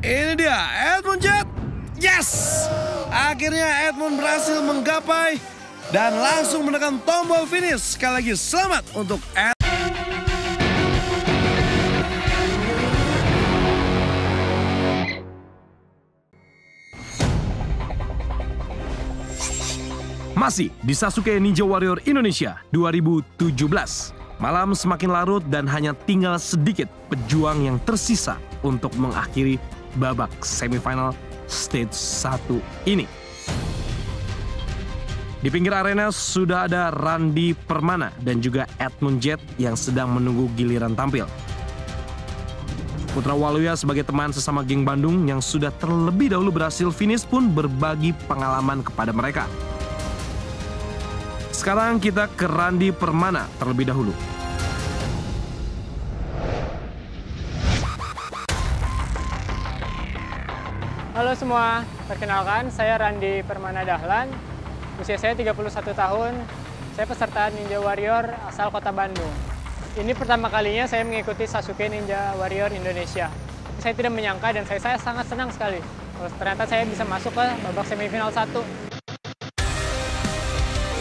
Ini dia Edmund Jet. Yes! Akhirnya Edmund berhasil menggapai dan langsung menekan tombol finish. Sekali lagi selamat untuk Edmund. Masih di Sasuke Ninja Warrior Indonesia 2017. Malam semakin larut dan hanya tinggal sedikit pejuang yang tersisa untuk mengakhiri babak semifinal stage 1 ini. Di pinggir arena sudah ada Randy Permana dan juga Edmund Jet yang sedang menunggu giliran tampil. Putra Waluya sebagai teman sesama geng Bandung yang sudah terlebih dahulu berhasil finish pun berbagi pengalaman kepada mereka. Sekarang kita ke Randy Permana terlebih dahulu. Halo semua, perkenalkan saya Randy Permana Dahlan. Usia saya 31 tahun. Saya peserta Ninja Warrior asal kota Bandung. Ini pertama kalinya saya mengikuti Sasuke Ninja Warrior Indonesia. Saya tidak menyangka dan saya sangat senang sekali. Ternyata saya bisa masuk ke babak semifinal 1.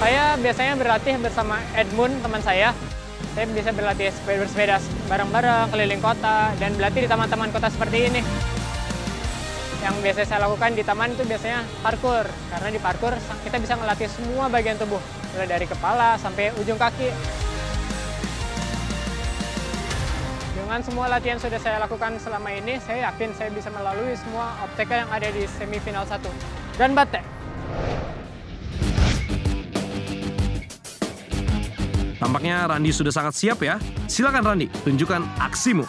Saya biasanya berlatih bersama Edmund, teman saya. Saya bisa berlatih bersepeda bareng-bareng, keliling kota, dan berlatih di taman-taman kota seperti ini. Yang biasa saya lakukan di taman itu biasanya parkour. Karena di parkour kita bisa melatih semua bagian tubuh, mulai dari kepala sampai ujung kaki. Dengan semua latihan sudah saya lakukan selama ini, saya yakin saya bisa melalui semua obstacle yang ada di semifinal 1. Dan bate! Tampaknya Randy sudah sangat siap ya. Silakan Randy, tunjukkan aksimu.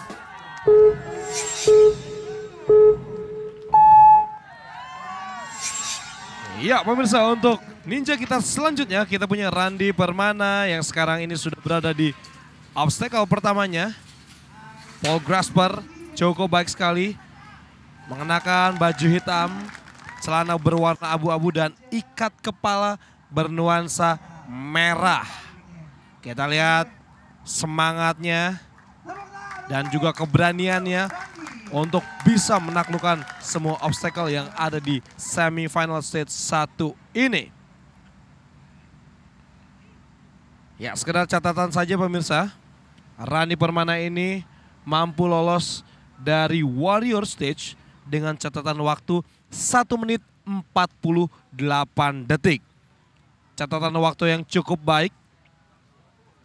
Ya pemirsa, untuk ninja kita selanjutnya kita punya Randy Permana yang sekarang ini sudah berada di obstacle pertamanya. Pole grasper, cukup baik sekali. Mengenakan baju hitam, celana berwarna abu-abu dan ikat kepala bernuansa merah. Kita lihat semangatnya dan juga keberaniannya untuk bisa menaklukkan semua obstacle yang ada di semifinal stage 1 ini. Ya, sekedar catatan saja pemirsa, Randy Permana ini mampu lolos dari Warrior Stage dengan catatan waktu 1 menit 48 detik. Catatan waktu yang cukup baik.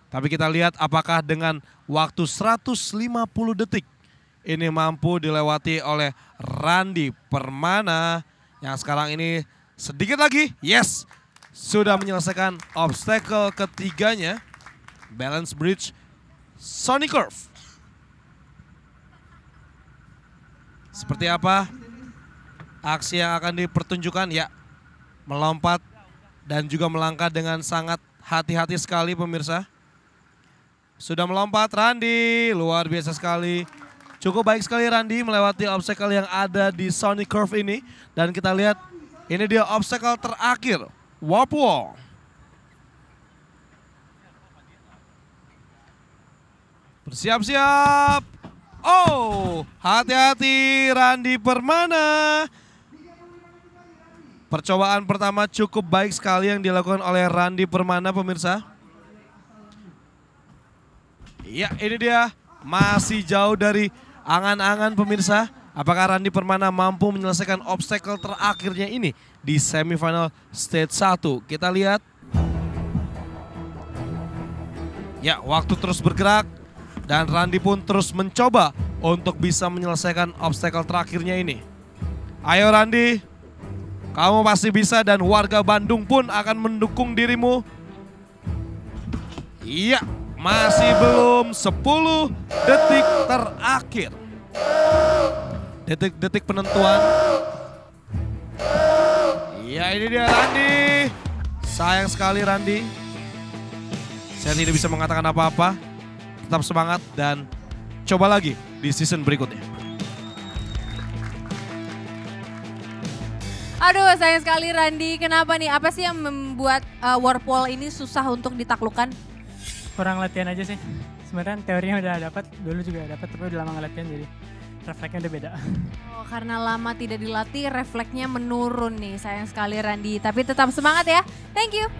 Tapi kita lihat apakah dengan waktu 150 detik ini mampu dilewati oleh Randy Permana yang sekarang ini sedikit lagi, yes, sudah menyelesaikan obstacle ketiganya, balance bridge Sonic Curve. Seperti apa aksi yang akan dipertunjukkan? Ya, melompat dan juga melangkah dengan sangat hati-hati sekali pemirsa. Sudah melompat Randy, luar biasa sekali. Cukup baik sekali Randy melewati obstacle yang ada di Sonic Curve ini. Dan kita lihat ini dia obstacle terakhir, Warp Wall. Bersiap-siap. Oh, hati-hati Randy Permana. Percobaan pertama cukup baik sekali yang dilakukan oleh Randy Permana pemirsa. Ya, ini dia masih jauh dari angan-angan pemirsa. Apakah Randy Permana mampu menyelesaikan obstacle terakhirnya ini di semifinal stage 1? Kita lihat. Ya, waktu terus bergerak dan Randy pun terus mencoba untuk bisa menyelesaikan obstacle terakhirnya ini. Ayo Randy, kamu pasti bisa dan warga Bandung pun akan mendukung dirimu. Iya. Masih belum 10 detik terakhir. Detik-detik penentuan. Ya ini dia Randy. Sayang sekali Randy. Saya tidak bisa mengatakan apa-apa. Tetap semangat dan coba lagi di season berikutnya. Aduh sayang sekali Randy. Kenapa nih? Apa sih yang membuat Warp Wall ini susah untuk ditaklukkan? Kurang latihan aja sih. Sebenarnya teorinya udah dapat, dulu juga dapat, tapi udah lama nggak latihan jadi refleksnya udah beda. Oh, karena lama tidak dilatih, refleksnya menurun nih. Sayang sekali Randy, tapi tetap semangat ya. Thank you.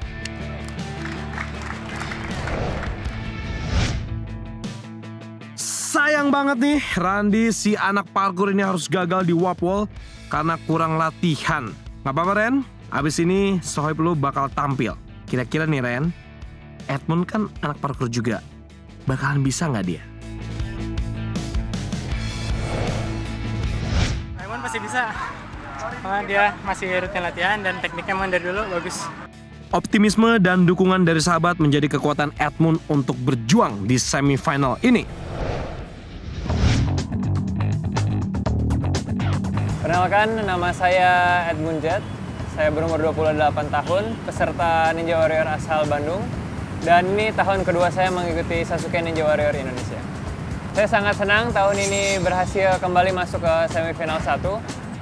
Sayang banget nih, Randy si anak parkour ini harus gagal di warp wall karena kurang latihan. Gak apa-apa Ren, abis ini Sohaib lu bakal tampil. Kira-kira nih Ren, Edmund kan anak parkour juga. Bakalan bisa gak dia? Edmund pasti bisa. Karena dia masih rutin latihan dan tekniknya emang dari dulu bagus. Optimisme dan dukungan dari sahabat menjadi kekuatan Edmund untuk berjuang di semifinal ini. Perkenalkan, nama saya Edmund Jet. Saya berumur 28 tahun, peserta Ninja Warrior asal Bandung. Dan ini tahun kedua saya mengikuti Sasuke Ninja Warrior Indonesia. Saya sangat senang tahun ini berhasil kembali masuk ke semifinal 1.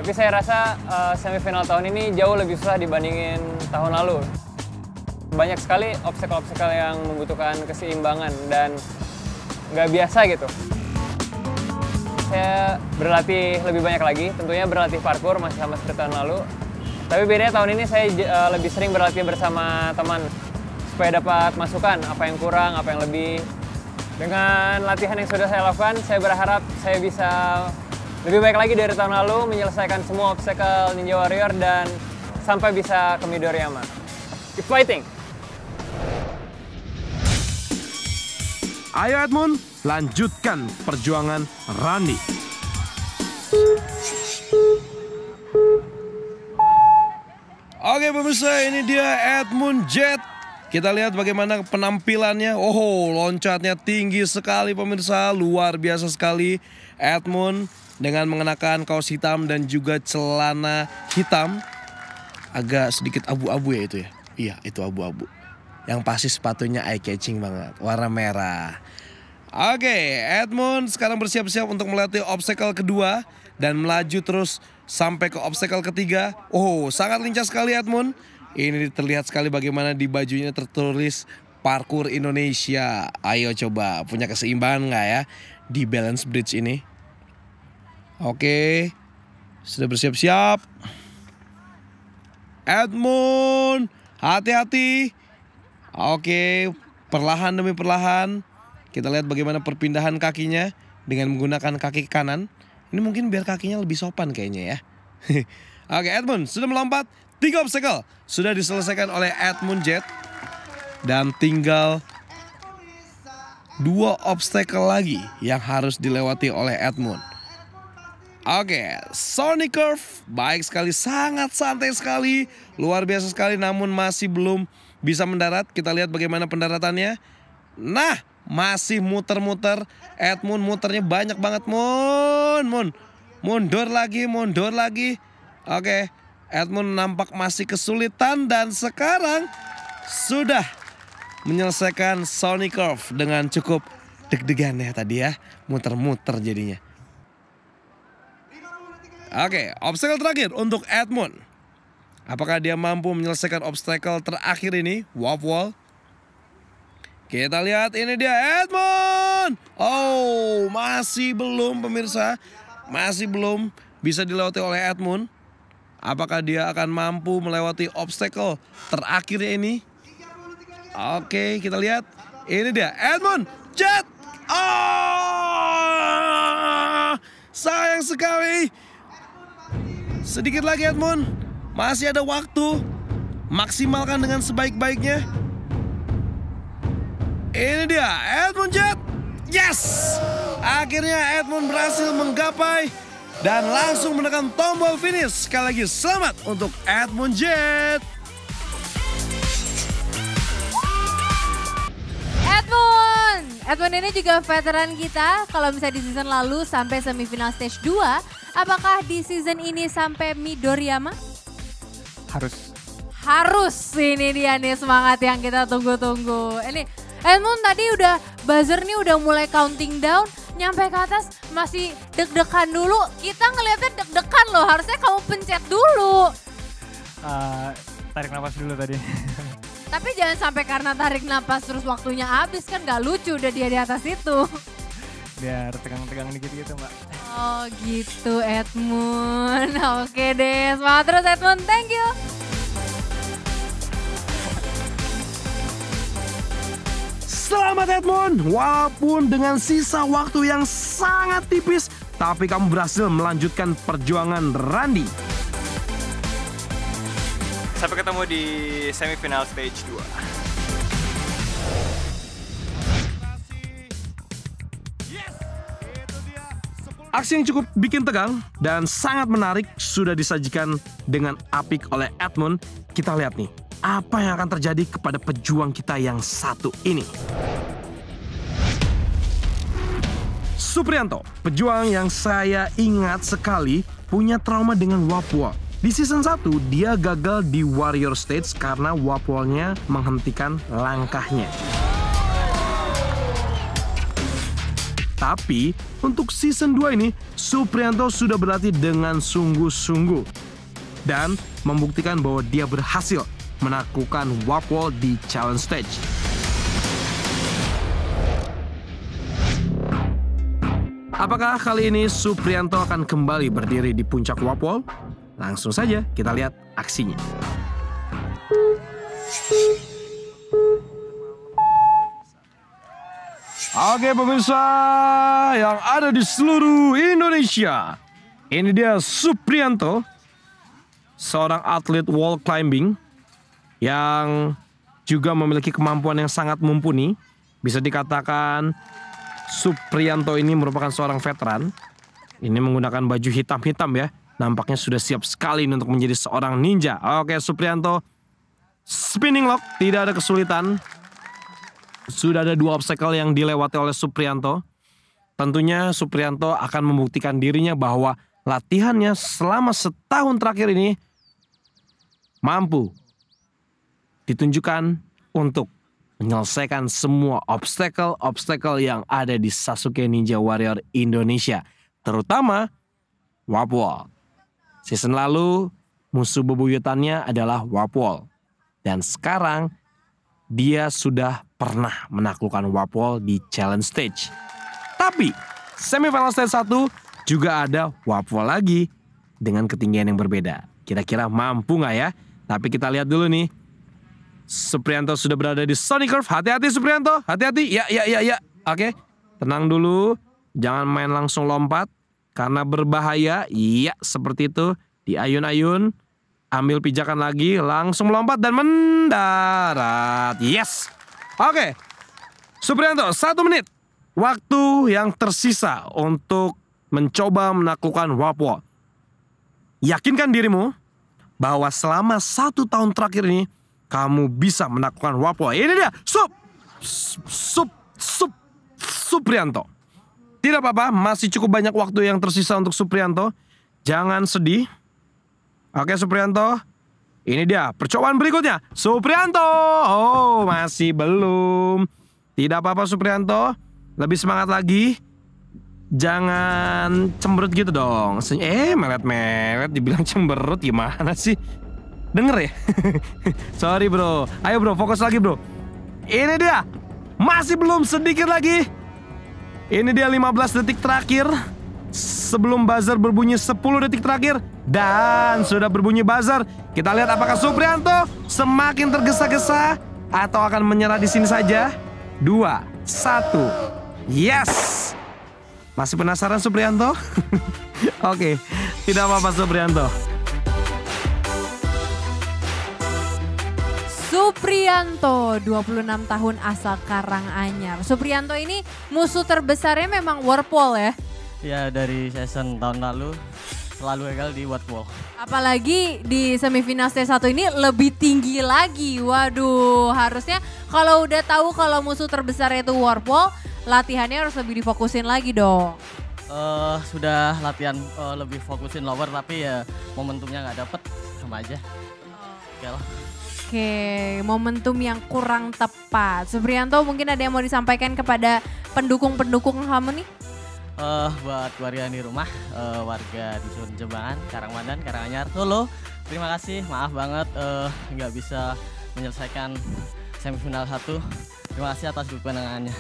Tapi saya rasa semifinal tahun ini jauh lebih susah dibandingin tahun lalu. Banyak sekali obstacle-obstacle yang membutuhkan keseimbangan dan nggak biasa gitu. Saya berlatih lebih banyak lagi, tentunya berlatih parkour masih sama seperti tahun lalu. Tapi bedanya tahun ini saya lebih sering berlatih bersama teman supaya dapat masukan apa yang kurang, apa yang lebih. Dengan latihan yang sudah saya lakukan, saya berharap saya bisa lebih baik lagi dari tahun lalu, menyelesaikan semua obstacle Ninja Warrior dan sampai bisa ke Midoriyama. Keep fighting! Ayo Edmund, lanjutkan perjuangan Randy. Oke pemirsa, ini dia Edmund Jet. Kita lihat bagaimana penampilannya. Oh, loncatnya tinggi sekali pemirsa, luar biasa sekali. Edmund dengan mengenakan kaos hitam dan juga celana hitam. Agak sedikit abu-abu ya itu ya. Iya, itu abu-abu. Yang pasti sepatunya eye catching banget, warna merah. Oke, Edmund sekarang bersiap-siap untuk melatih obstacle kedua dan melaju terus sampai ke obstacle ketiga. Oh, sangat lincah sekali Edmund. Ini terlihat sekali bagaimana di bajunya tertulis Parkour Indonesia. Ayo coba, punya keseimbangan nggak ya di balance bridge ini? Oke, sudah bersiap-siap. Edmund, hati-hati. Oke, perlahan demi perlahan. Kita lihat bagaimana perpindahan kakinya dengan menggunakan kaki kanan. Ini mungkin biar kakinya lebih sopan kayaknya ya. Oke, Edmund sudah melompat. 3 obstacle sudah diselesaikan oleh Edmund Jet. Dan tinggal 2 obstacle lagi yang harus dilewati oleh Edmund. Oke, Sonic Curve. Baik sekali, sangat santai sekali. Luar biasa sekali namun masih belum bisa mendarat. Kita lihat bagaimana pendaratannya. Nah, masih muter-muter. Edmund muternya banyak banget. Mundur lagi, mundur lagi. Oke, Edmund nampak masih kesulitan dan sekarang sudah menyelesaikan Sonic Curve dengan cukup deg-degan ya tadi ya. Muter-muter jadinya. Oke, obstacle terakhir untuk Edmund. Apakah dia mampu menyelesaikan obstacle terakhir ini, warp wall? Kita lihat, ini dia Edmund. Oh, masih belum pemirsa. Masih belum bisa dilewati oleh Edmund. Apakah dia akan mampu melewati obstacle terakhirnya ini? Oke, kita lihat. Ini dia Edmund Jet. Oh, sayang sekali. Sedikit lagi Edmund. Masih ada waktu. Maksimalkan dengan sebaik-baiknya. Ini dia Edmund Jet. Yes! Akhirnya Edmund berhasil menggapai dan langsung menekan tombol finish. Sekali lagi selamat untuk Edmund Jet. Edmund ini juga veteran kita. Kalau misalnya di season lalu sampai semifinal stage 2, apakah di season ini sampai Midoriyama? Harus, ini dia nih semangat yang kita tunggu-tunggu. Ini Edmund tadi udah buzzer nih udah mulai counting down, nyampe ke atas masih deg-degan dulu. Kita ngeliatnya deg-degan loh, harusnya kamu pencet dulu. Tarik nafas dulu tadi. Tapi jangan sampai karena tarik napas terus waktunya habis, kan gak lucu udah dia di atas itu. biar tegang-tegang dikit gitu Mbak. Oh gitu Edmund. Oke deh, semangat terus Edmund, thank you. Selamat Edmund, walaupun dengan sisa waktu yang sangat tipis, tapi kamu berhasil melanjutkan perjuangan Randy. Sampai ketemu di semifinal stage 2. Aksi yang cukup bikin tegang dan sangat menarik sudah disajikan dengan apik oleh Edmund. Kita lihat nih, apa yang akan terjadi kepada pejuang kita yang satu ini. Supriyanto, pejuang yang saya ingat sekali punya trauma dengan Wapwall. Di season 1, dia gagal di Warrior Stage karena Wapwall-nya menghentikan langkahnya. Tapi untuk season 2 ini, Supriyanto sudah berlatih dengan sungguh-sungguh dan membuktikan bahwa dia berhasil menaklukkan Wapwall di challenge stage. Apakah kali ini Supriyanto akan kembali berdiri di puncak Wapwall? Langsung saja kita lihat aksinya. Oke pemirsa yang ada di seluruh Indonesia, ini dia Supriyanto, seorang atlet wall climbing yang juga memiliki kemampuan yang sangat mumpuni. Bisa dikatakan Supriyanto ini merupakan seorang veteran. Ini menggunakan baju hitam-hitam ya, nampaknya sudah siap sekali untuk menjadi seorang ninja. Oke Supriyanto, spinning lock, tidak ada kesulitan. Sudah ada 2 obstacle yang dilewati oleh Supriyanto. Tentunya Supriyanto akan membuktikan dirinya bahwa latihannya selama setahun terakhir ini mampu ditunjukkan untuk menyelesaikan semua obstacle yang ada di Sasuke Ninja Warrior Indonesia. Terutama Wapwall. Season lalu musuh bebuyutannya adalah Wapwall. Dan sekarang dia sudah pernah menaklukkan Wapwall di challenge stage. Tapi semifinal stage 1 juga ada Wapwall lagi dengan ketinggian yang berbeda. Kira-kira mampu nggak ya? Tapi kita lihat dulu nih. Supriyanto sudah berada di Sonic Curve. Hati-hati Supriyanto, hati-hati. Ya. Oke, tenang dulu. Jangan main langsung lompat karena berbahaya. Iya, seperti itu. Di ayun-ayun. Ambil pijakan lagi, langsung melompat dan mendarat. Yes. Oke. Supriyanto, 1 menit. Waktu yang tersisa untuk mencoba menaklukkan Wapwall. Yakinkan dirimu bahwa selama 1 tahun terakhir ini kamu bisa menaklukkan Wapwall. Ini dia, Supriyanto. Tidak apa-apa, masih cukup banyak waktu yang tersisa untuk Supriyanto. Jangan sedih. Oke Supriyanto, ini dia percobaan berikutnya. Supriyanto, oh masih belum. Tidak apa-apa Supriyanto, lebih semangat lagi. Jangan cemberut gitu dong. Melet-melet dibilang cemberut gimana sih? Denger ya? Sorry bro, ayo bro fokus lagi bro. Ini dia, masih belum, sedikit lagi. Ini dia 15 detik terakhir. Sebelum buzzer berbunyi 10 detik terakhir. Dan sudah berbunyi buzzer. Kita lihat apakah Supriyanto semakin tergesa-gesa atau akan menyerah di sini saja. 2, 1. Yes. Masih penasaran Supriyanto? Oke, tidak apa-apa Supriyanto. Supriyanto, 26 tahun asal Karanganyar. Supriyanto ini musuh terbesarnya memang Wapwall ya? Ya dari season tahun lalu selalu gagal di Wapwall. Apalagi di semifinal stage 1 ini lebih tinggi lagi. Waduh, harusnya kalau udah tahu kalau musuh terbesarnya itu Wapwall, latihannya harus lebih difokusin lagi dong. Sudah latihan lebih fokusin lower tapi ya momentumnya nggak dapet, sama aja. Oke lah. Oke, momentum yang kurang tepat. Supriyanto mungkin ada yang mau disampaikan kepada pendukung-pendukung kamu nih? Buat warga di rumah, warga Dusun Jembangan, Karangmandan, Karanganyar, Solo. Terima kasih, maaf banget nggak bisa menyelesaikan semifinal 1. Terima kasih atas dukungannya.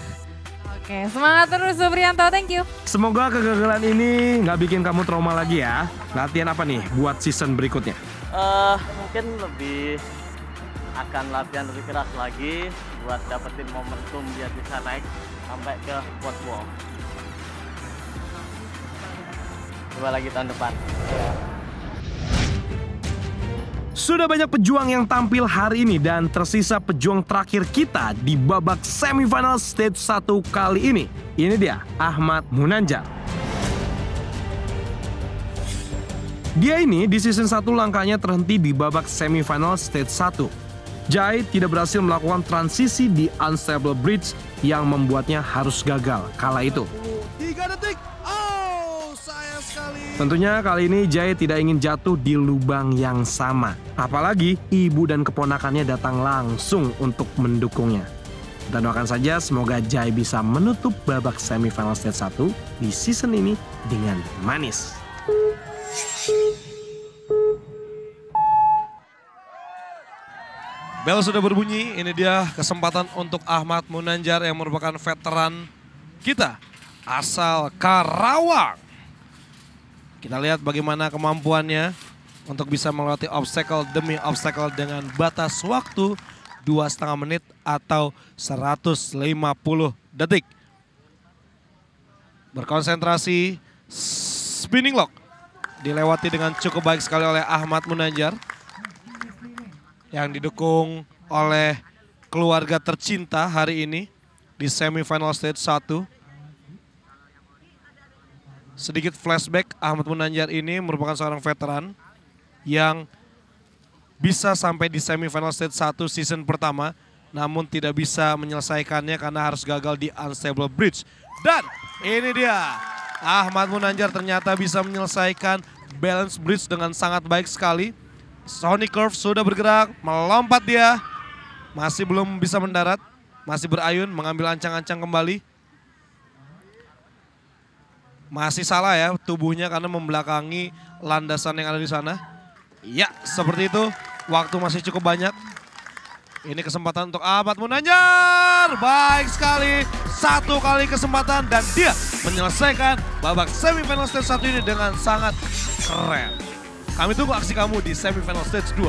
Oke, semangat terus Supriyanto, thank you. Semoga kegagalan ini nggak bikin kamu trauma lagi ya. Latihan apa nih buat season berikutnya? Mungkin akan latihan lebih keras lagi buat dapetin momentum biar bisa naik sampai ke world wall. Coba lagi tahun depan. Sudah banyak pejuang yang tampil hari ini dan tersisa pejuang terakhir kita di babak semifinal stage 1 kali ini. Ini dia, Ahmad Munanjar. Dia ini di season 1 langkahnya terhenti di babak semifinal stage 1. Jai tidak berhasil melakukan transisi di Unstable Bridge yang membuatnya harus gagal kala itu. 3 detik. Oh, sayang sekali. Tentunya kali ini Jai tidak ingin jatuh di lubang yang sama. Apalagi ibu dan keponakannya datang langsung untuk mendukungnya. Kita doakan saja semoga Jai bisa menutup babak semifinal stage 1 di season ini dengan manis. Bel sudah berbunyi, ini dia kesempatan untuk Ahmad Munanjar yang merupakan veteran kita asal Karawang. Kita lihat bagaimana kemampuannya untuk bisa melewati obstacle demi obstacle dengan batas waktu 2,5 menit atau 150 detik. Berkonsentrasi, spinning lock dilewati dengan cukup baik sekali oleh Ahmad Munanjar yang didukung oleh keluarga tercinta hari ini di semifinal stage 1. Sedikit flashback, Ahmad Munanjar ini merupakan seorang veteran yang bisa sampai di semifinal stage 1 season pertama, namun tidak bisa menyelesaikannya karena harus gagal di Unstable Bridge. Dan ini dia, Ahmad Munanjar ternyata bisa menyelesaikan balance bridge dengan sangat baik sekali. Sonic Curve sudah bergerak, melompat dia. Masih belum bisa mendarat, masih berayun, mengambil ancang-ancang kembali. Masih salah ya tubuhnya karena membelakangi landasan yang ada di sana. Ya, seperti itu. Waktu masih cukup banyak. Ini kesempatan untuk Ahmad Munanjar. Baik sekali. Satu kali kesempatan dan dia menyelesaikan babak semifinal stage 1 ini dengan sangat keren. Kami tunggu aksi kamu di semifinal stage 2.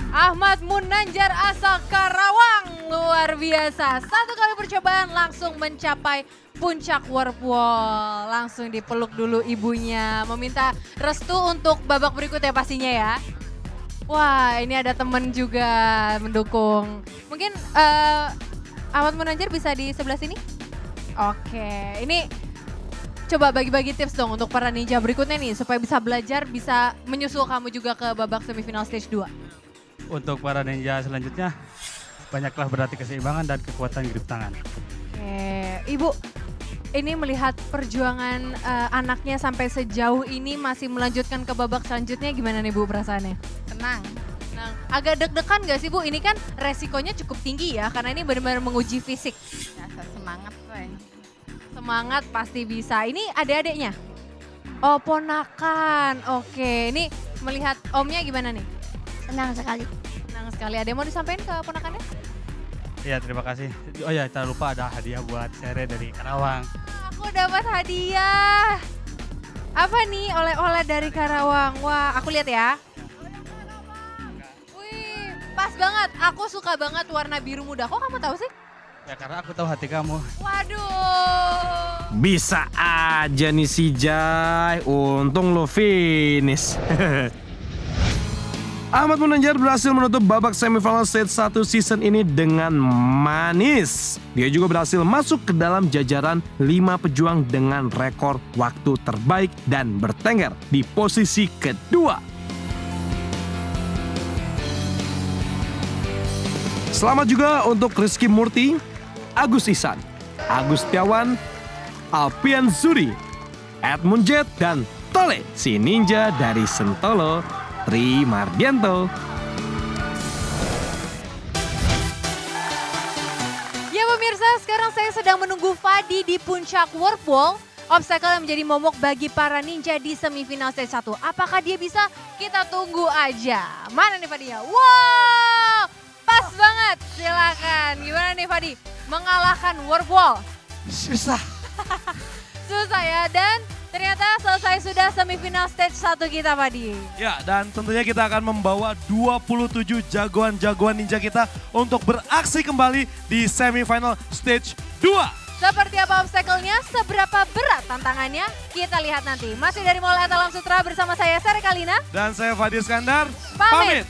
Ahmad Munanjar asal Karawang, luar biasa. Satu kali percobaan langsung mencapai puncak warp wall. Langsung dipeluk dulu ibunya, meminta restu untuk babak berikutnya pastinya ya. Wah, ini ada temen juga mendukung. Mungkin Ahmad Munanjar bisa di sebelah sini? Oke, ini coba bagi-bagi tips dong untuk para ninja berikutnya nih supaya bisa belajar, bisa menyusul kamu juga ke babak semifinal stage 2. Untuk para ninja selanjutnya, banyaklah berlatih keseimbangan dan kekuatan grip tangan. Oke, Ibu, ini melihat perjuangan anaknya sampai sejauh ini masih melanjutkan ke babak selanjutnya, gimana nih Bu perasaannya? Tenang. Nah, agak deg-degan gak sih Bu? Ini kan resikonya cukup tinggi ya, karena ini benar-benar menguji fisik. Rasa semangat woy. Semangat pasti bisa. Ini adik-adiknya? Oh, ponakan. Oke, ini melihat omnya gimana nih? Senang sekali. Senang sekali. Ada yang mau disampaikan ke ponakannya? Iya, terima kasih. Oh ya, tak lupa ada hadiah buat Sere dari Karawang. Aku dapat hadiah. Apa nih oleh-oleh dari Karawang? Wah, aku lihat ya. Wih, pas banget. Aku suka banget warna biru muda. Kok kamu tahu sih? Ya karena aku tahu hati kamu. Waduh. Bisa aja nih si Jai, untung lo finish. Ahmad Munanjar berhasil menutup babak semifinal stage 1 season ini dengan manis. Dia juga berhasil masuk ke dalam jajaran 5 pejuang dengan rekor waktu terbaik dan bertengger di posisi kedua. Selamat juga untuk Rizky Murti, Agus Ihsan, Agus Setiawan, Alpian Zuri, Edmund Jet, dan Tole, si ninja dari Sentolo, Tri Mardianto. Ya pemirsa, sekarang saya sedang menunggu Fadi di puncak warp wall. Obstacle yang menjadi momok bagi para ninja di semifinal stage 1. Apakah dia bisa? Kita tunggu aja. Mana nih Fadinya? Wow! Gas banget, silakan. Gimana nih Fadi? Mengalahkan Warp Wall. Susah. Susah ya, dan ternyata selesai sudah semifinal stage 1 kita Fadi. Ya, dan tentunya kita akan membawa 27 jagoan-jagoan ninja kita untuk beraksi kembali di semifinal stage 2. Seperti apa obstacle-nya, seberapa berat tantangannya, kita lihat nanti. Masih dari Mall Alam Sutra bersama saya Sari Kalina. Dan saya Fadi Iskandar, Pamit.